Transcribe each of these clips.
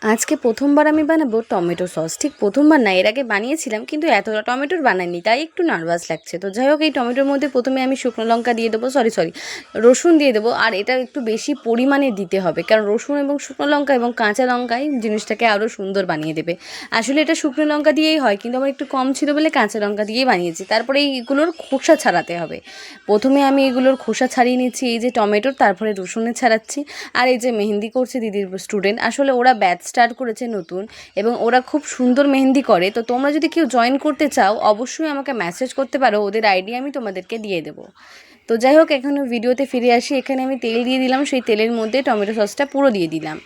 আজকে প্রথমবার আমি বানাবো টমেটো সস। ঠিক প্রথমবার না, এর আগে বানিয়েছিলাম কিন্তু এতটা টমেটোর বানাইনি, তাই একটু নার্ভাস লাগছে। তো যাই হোক, এই টমেটোর মধ্যে প্রথমে আমি শুকনো লঙ্কা দিয়ে দেবো, রসুন দিয়ে দেবো। আর এটা একটু বেশি পরিমাণে দিতে হবে, কারণ রসুন এবং শুকনো লঙ্কা এবং কাঁচা লঙ্কাই জিনিসটাকে আরও সুন্দর বানিয়ে দেবে। আসলে এটা শুকনো লঙ্কা দিয়েই হয়, কিন্তু আমার একটু কম ছিল বলে কাঁচা লঙ্কা দিয়েই বানিয়েছি। তারপরে এইগুলোর খোসা ছাড়াতে হবে। প্রথমে আমি এগুলোর খোসা ছাড়িয়ে নিচ্ছি, এই যে টমেটোর, তারপরে রসুনের ছাড়াচ্ছি। আর এই যে মেহেন্দি করছে দিদির স্টুডেন্ট, আসলে ওরা ব্যাচ স্টার্ট করেছে নতুন, এবং ওরা খুব সুন্দর মেহেন্দি করে। তো তোমরা যদি কেউ জয়েন করতে চাও অবশ্যই আমাকে মেসেজ করতে পারো, ওদের আইডি আমি তোমাদেরকে দিয়ে দেবো। তো যাই হোক, এখন ভিডিওতে ফিরে আসি। এখানে আমি তেল দিয়ে দিলাম, সেই তেলের মধ্যে টমেটো সসটা পুরো দিয়ে দিলাম।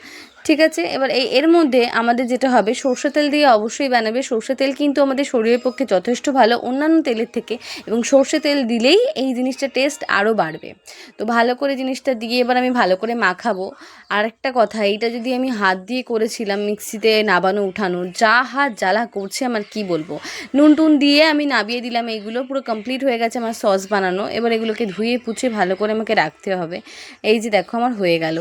ঠিক আছে, এবার এর মধ্যে আমাদের যেটা হবে, সর্ষে তেল দিয়ে অবশ্যই বানাবে। সর্ষে তেল কিন্তু আমাদের শরীরের পক্ষে যথেষ্ট ভালো অন্যান্য তেলের থেকে, এবং সর্ষে তেল দিলেই এই জিনিসটা টেস্ট আরও বাড়বে। তো ভালো করে জিনিসটা দিয়ে এবার আমি ভালো করে মাখাবো। আর একটা কথা, এইটা যদি আমি হাত দিয়ে করেছিলাম, মিক্সিতে নাবানো উঠানো, যা হাত জ্বালা করছে আমার, কি বলবো। নুন টুন দিয়ে আমি নাবিয়ে দিলাম, এইগুলো পুরো কমপ্লিট হয়ে গেছে আমার সস বানানো। এবার এগুলোকে ধুয়ে পুছে ভালো করে আমাকে রাখতে হবে। এই যে দেখো, আমার হয়ে গেল।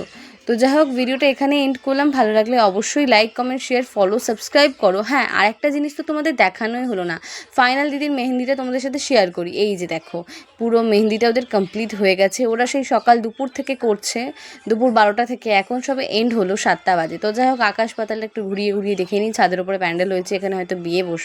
তো যাই হোক, ভিডিওটা এখানে এন্ড করলাম। ভালো লাগলে অবশ্যই like, comment, share, follow, subscribe করো। হ্যাঁ, আর একটা জিনিস তো তোমাদের দেখানোই হলো না, ফাইনাল দিদির মেহেন্দিটা তোমাদের সাথে শেয়ার করি। এই যে দেখো, পুরো মেহেন্দিটা ওদের কমপ্লিট হয়ে গেছে। ওরা সেই সকাল দুপুর থেকে করছে, দুপুর 12টা থেকে, এখন সবে এন্ড হলো 7টা বাজে। তো যাই হোক, আকাশ পাতালটা একটু ঘুরিয়ে ঘুরিয়ে দেখে নিই। ছাদের উপরে প্যান্ডেল হয়েছে, এখানে হয়তো বিয়ে বসে।